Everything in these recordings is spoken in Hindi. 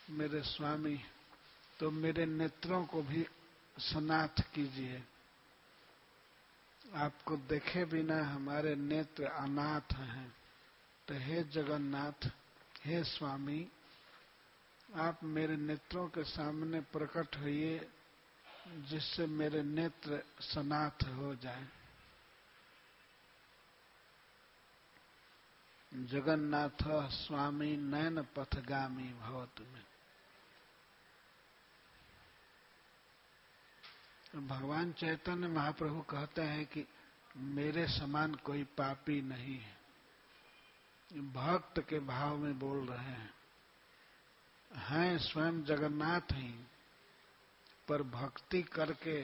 मेरे स्वामी, तो मेरे नेत्रों को भी सनाथ कीजिए। आपको देखे बिना हमारे नेत्र अनाथ हैं। तो हे जगन्नाथ, हे स्वामी, आप मेरे नेत्रों के सामने प्रकट होइए, जिससे मेरे नेत्र सनाथ हो जाएं। जगन्नाथ स्वामी नयन पथगामी भवतु में। भगवान चैतन्य महाप्रभु कहते हैं कि मेरे समान कोई पापी नहीं है। भक्त के भाव में बोल रहे हैं स्वयं जगन्नाथ ही, पर भक्ति करके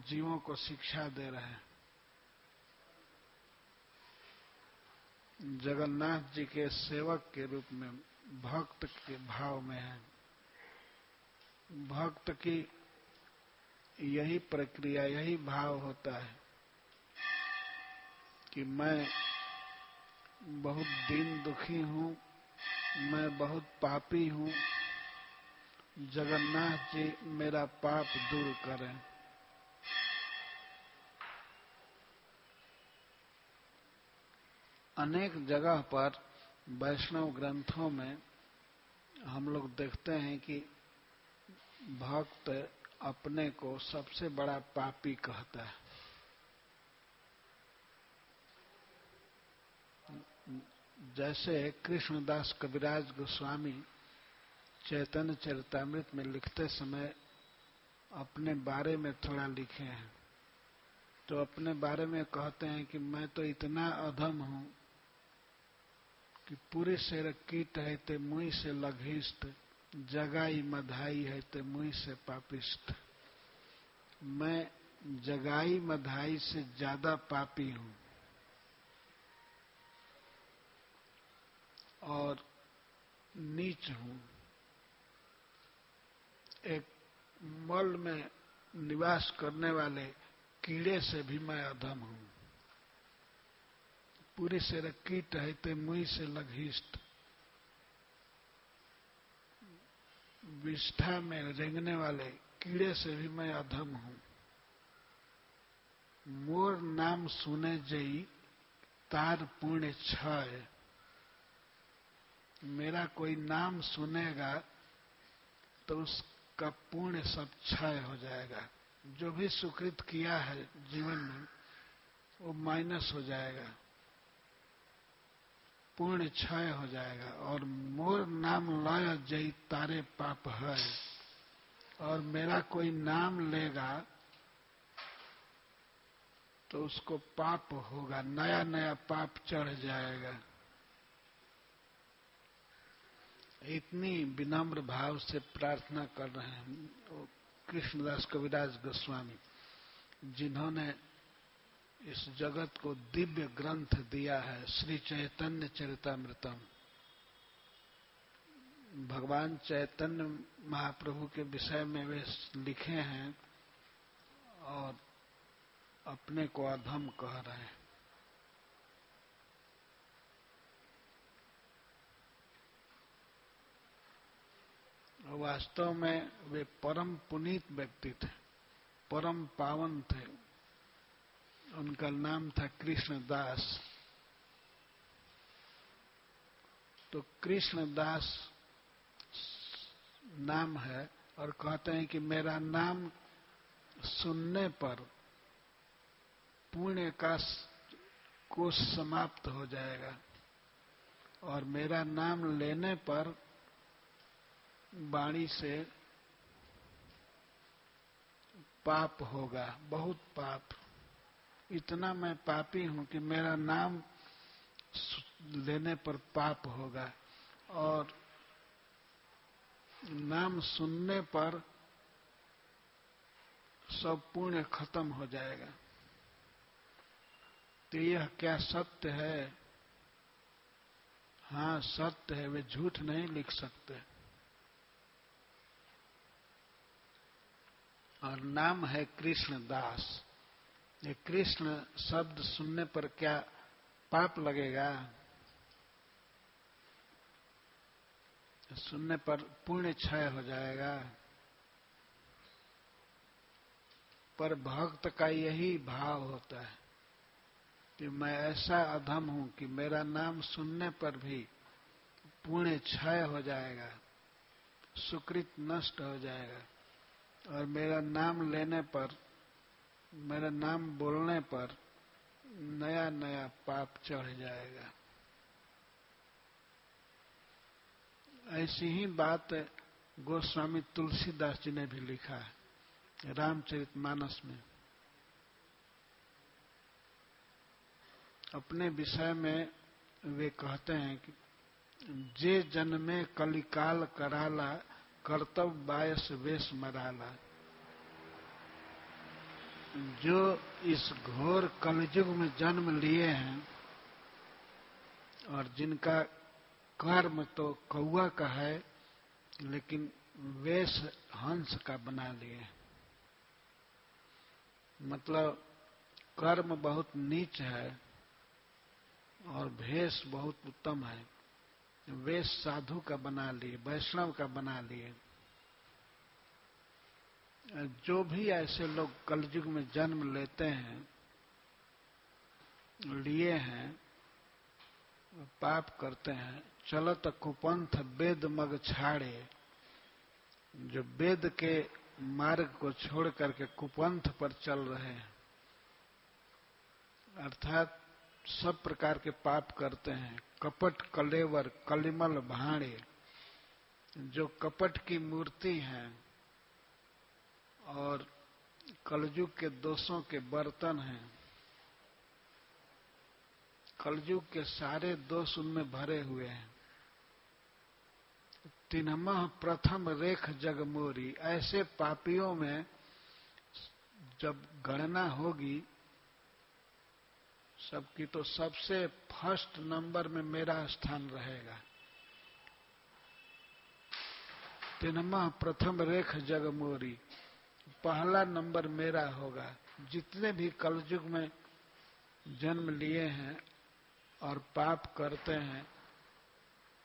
जीवों को शिक्षा दे रहे हैं। जगन्नाथ जी के सेवक के रूप में भक्त के भाव में है। भक्त की यही प्रक्रिया, यही भाव होता है कि मैं बहुत दीन दुखी हूं, मैं बहुत पापी हूं, जगन्नाथ जी मेरा पाप दूर करें। अनेक जगह पर वैष्णव ग्रंथों में हम लोग देखते हैं कि भक्त अपने को सबसे बड़ा पापी कहता है। जैसे कृष्णदास कविराज गोस्वामी चैतन्य चरितामृत में लिखते समय अपने बारे में थोड़ा लिखे हैं। तो अपने बारे में कहते हैं कि मैं तो इतना अधम हूं कि पूरी से कीट है ते मुई से लघिष्ठ, जगाई मधाई है ते मुई से पापिष्ठ। मैं जगाई मधाई से ज्यादा पापी हूं और नीच हूं। एक मल में निवास करने वाले कीड़े से भी मैं अधम हूं। पूरी से कीट है ते मुई से लघिष्ठ। विष्ठा में रेंगने वाले कीड़े से भी मैं अधम हूं। मोर नाम सुने जई तार पुण्य क्षय। मेरा कोई नाम सुनेगा तो उसका पुण्य सब क्षय हो जाएगा। जो भी सुकृत किया है जीवन में वो माइनस हो जाएगा, पुण्य क्षय हो जाएगा। और मोर नाम लय जई तारे पाप है। और मेरा कोई नाम लेगा तो उसको पाप होगा, नया नया पाप चढ़ जाएगा। इतनी विनम्र भाव से प्रार्थना कर रहे हैं कृष्णदास कविराज गोस्वामी, जिन्होंने इस जगत को दिव्य ग्रंथ दिया है, श्री चैतन्य चरितामृतम। भगवान चैतन्य महाप्रभु के विषय में वे लिखे हैं और अपने को अधम कह रहे हैं। वास्तव में वे परम पुनीत व्यक्ति थे, परम पावन थे। उनका नाम था कृष्णदास। तो कृष्णदास नाम है और कहते हैं कि मेरा नाम सुनने पर पुण्य का कोष समाप्त हो जाएगा और मेरा नाम लेने पर वाणी से पाप होगा, बहुत पाप। इतना मैं पापी हूं कि मेरा नाम लेने पर पाप होगा और नाम सुनने पर सब पुण्य खत्म हो जाएगा। तो यह क्या सत्य है? हाँ, सत्य है। वे झूठ नहीं लिख सकते। और नाम है कृष्णदास। ये कृष्ण शब्द सुनने पर क्या पाप लगेगा? सुनने पर पुण्य क्षय हो जाएगा। पर भक्त का यही भाव होता है कि मैं ऐसा अधम हूं कि मेरा नाम सुनने पर भी पुण्य क्षय हो जाएगा, सुकृत नष्ट हो जाएगा, और मेरा नाम लेने पर, मेरा नाम बोलने पर नया नया पाप चढ़ जाएगा। ऐसी ही बात गोस्वामी तुलसीदास जी ने भी लिखा है रामचरितमानस में। अपने विषय में वे कहते हैं कि जे जन्मे कलिकाल कराला, कर्तव्य बायस वेश मराला। जो इस घोर कलयुग में जन्म लिए हैं और जिनका कर्म तो कौआ का है लेकिन वेश हंस का बना लिए, मतलब कर्म बहुत नीच है और भेष बहुत उत्तम है, वेश साधु का बना लिए, वैष्णव का बना लिए। जो भी ऐसे लोग कलयुग में जन्म लेते हैं, लिए हैं, पाप करते हैं, चलत कुपंथ वेद मग छाड़े। जो वेद के मार्ग को छोड़ करके कुपंथ पर चल रहे हैं, अर्थात सब प्रकार के पाप करते हैं। कपट कलेवर कलिमल भाणे, जो कपट की मूर्ति हैं और कलयुग के दोषों के बर्तन हैं, कलयुग के सारे दोष उनमें भरे हुए हैं। तिन्हमह प्रथम रेख जगमोरी, ऐसे पापियों में जब गणना होगी सबकी, तो सबसे फर्स्ट नंबर में मेरा स्थान रहेगा। तिन्हमह प्रथम रेख जगमोरी, पहला नंबर मेरा होगा। जितने भी कलयुग में जन्म लिए हैं और पाप करते हैं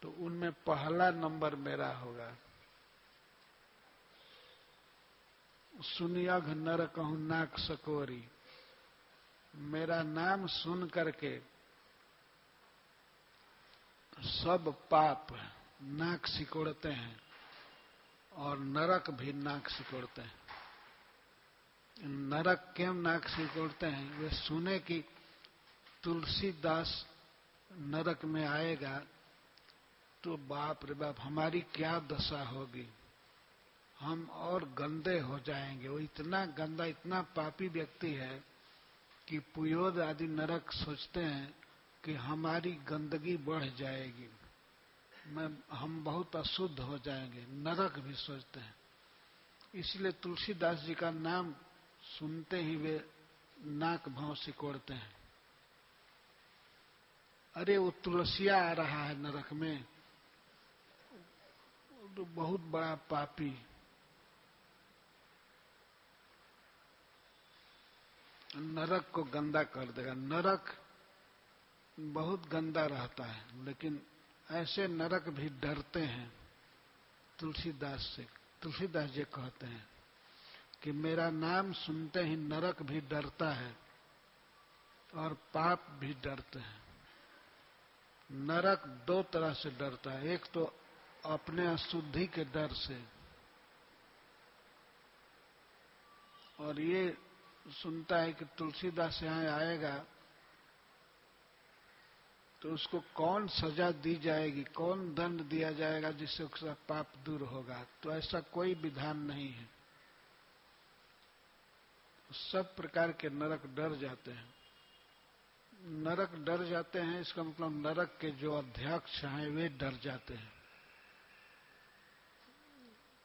तो उनमें पहला नंबर मेरा होगा। सुनियघ नर कहूं नाक सकोरी, मेरा नाम सुन करके सब पाप नाक सिकोड़ते हैं और नरक भी नाक सिकोड़ते हैं। नरक क्यों नाक सिकोड़ते हैं? वे सुने कि तुलसीदास नरक में आएगा तो बाप रे बाप हमारी क्या दशा होगी, हम और गंदे हो जाएंगे। वो इतना गंदा, इतना पापी व्यक्ति है कि पुयोद आदि नरक सोचते हैं कि हमारी गंदगी बढ़ जाएगी, हम बहुत अशुद्ध हो जाएंगे। नरक भी सोचते हैं। इसलिए तुलसीदास जी का नाम सुनते ही वे नाक भाव सिकोड़ते हैं। अरे वो तुलसिया आ रहा है नरक में, तो बहुत बड़ा पापी, नरक को गंदा कर देगा। नरक बहुत गंदा रहता है, लेकिन ऐसे नरक भी डरते हैं तुलसीदास से। तुलसीदास जी कहते हैं कि मेरा नाम सुनते ही नरक भी डरता है और पाप भी डरते हैं। नरक दो तरह से डरता है, एक तो अपने अशुद्धि के डर से, और ये सुनता है कि तुलसीदास यहाँ आएगा तो उसको कौन सजा दी जाएगी, कौन दंड दिया जाएगा जिससे उसका पाप दूर होगा। तो ऐसा कोई विधान नहीं है। सब प्रकार के नरक डर जाते हैं। नरक डर जाते हैं, इसका मतलब नरक के जो अध्यक्ष हैं वे डर जाते हैं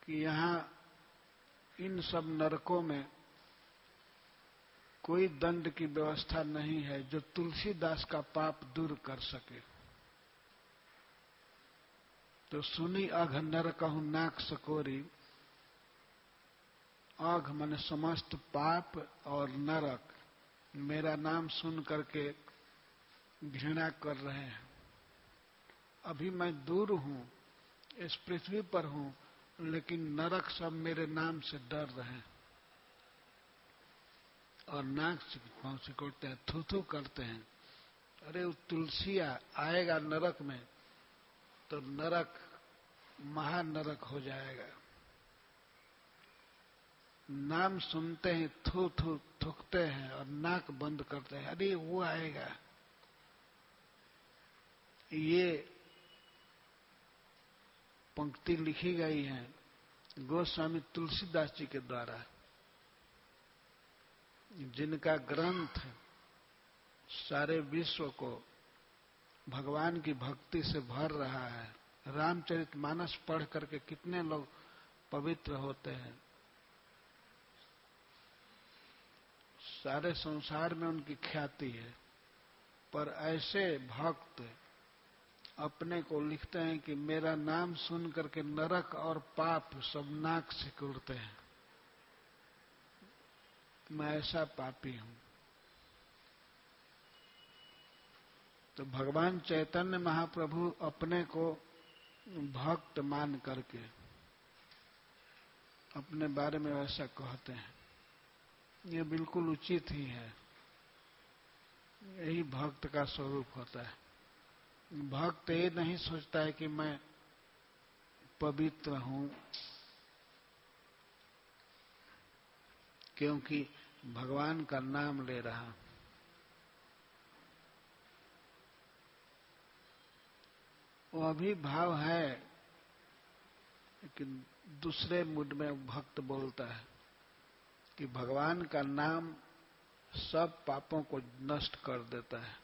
कि यहाँ इन सब नरकों में कोई दंड की व्यवस्था नहीं है जो तुलसीदास का पाप दूर कर सके। तो सुनी अघ नर कहूं नाक सकोरी, अघ माने समस्त पाप और नरक मेरा नाम सुन करके घृणा कर रहे हैं। अभी मैं दूर हूं, इस पृथ्वी पर हूं, लेकिन नरक सब मेरे नाम से डर रहे हैं और नाक सिकोड़ते हैं, थू थू करते हैं। अरे वो तुलसी आएगा नरक में तो नरक महानरक हो जाएगा। नाम सुनते ही थू थू थूकते हैं और नाक बंद करते हैं, अरे वो आएगा। ये पंक्ति लिखी गई है गोस्वामी तुलसीदास जी के द्वारा, जिनका ग्रंथ सारे विश्व को भगवान की भक्ति से भर रहा है। रामचरितमानस पढ़ करके कितने लोग पवित्र होते हैं। सारे संसार में उनकी ख्याति है। पर ऐसे भक्त अपने को लिखते हैं कि मेरा नाम सुन करके नरक और पाप सब नाक सिकुड़ते हैं, मैं ऐसा पापी हूं। तो भगवान चैतन्य महाप्रभु अपने को भक्त मान करके अपने बारे में वैसा कहते हैं। ये बिल्कुल उचित ही है, यही भक्त का स्वरूप होता है। भक्त ये नहीं सोचता है कि मैं पवित्र हूं क्योंकि भगवान का नाम ले रहा हूं। वो अभी भाव है कि दूसरे मूड में भक्त बोलता है कि भगवान का नाम सब पापों को नष्ट कर देता है।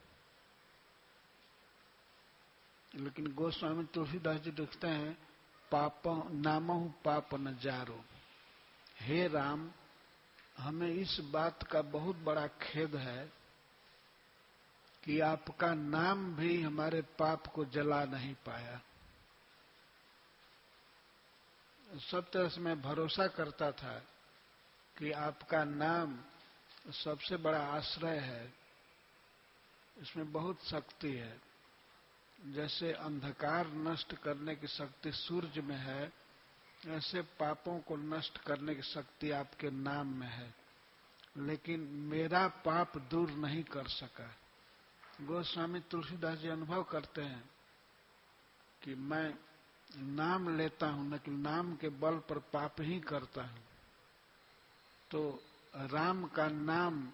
लेकिन गोस्वामी तुलसीदास जी लिखते हैं पापों नामो पाप न जारो। हे राम, हमें इस बात का बहुत बड़ा खेद है कि आपका नाम भी हमारे पाप को जला नहीं पाया। सब तरह से मैं भरोसा करता था कि आपका नाम सबसे बड़ा आश्रय है, इसमें बहुत शक्ति है। जैसे अंधकार नष्ट करने की शक्ति सूर्य में है, ऐसे पापों को नष्ट करने की शक्ति आपके नाम में है। लेकिन मेरा पाप दूर नहीं कर सका। गोस्वामी तुलसीदास जी अनुभव करते हैं कि मैं नाम लेता हूं, लेकिन नाम के बल पर पाप ही करता हूं। तो राम का नाम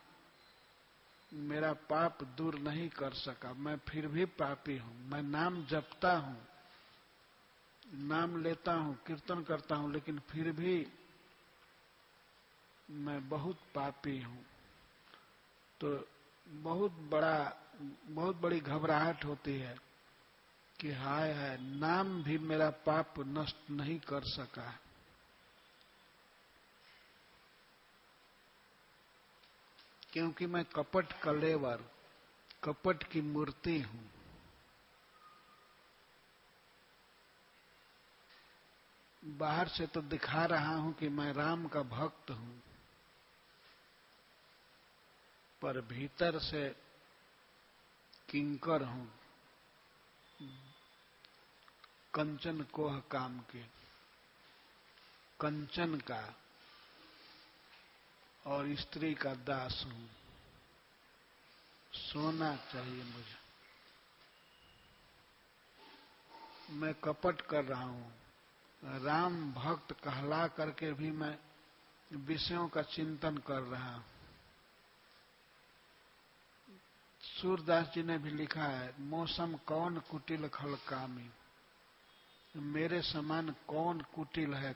मेरा पाप दूर नहीं कर सका, मैं फिर भी पापी हूं। मैं नाम जपता हूं, नाम लेता हूं, कीर्तन करता हूं, लेकिन फिर भी मैं बहुत पापी हूं। तो बहुत बड़ी घबराहट होती है कि हाय हाय, नाम भी मेरा पाप नष्ट नहीं कर सका। क्योंकि मैं कपट कलेवर, कपट की मूर्ति हूं। बाहर से तो दिखा रहा हूं कि मैं राम का भक्त हूं, पर भीतर से किंकर हूं, कंचन कोह काम के, कंचन का और स्त्री का दास हूं। सोना चाहिए मुझे, मैं कपट कर रहा हूं। राम भक्त कहला करके भी मैं विषयों का चिंतन कर रहा हूं। सूरदास जी ने भी लिखा है, मौसम कौन कुटिल खल कामी, मेरे समान कौन कुटिल है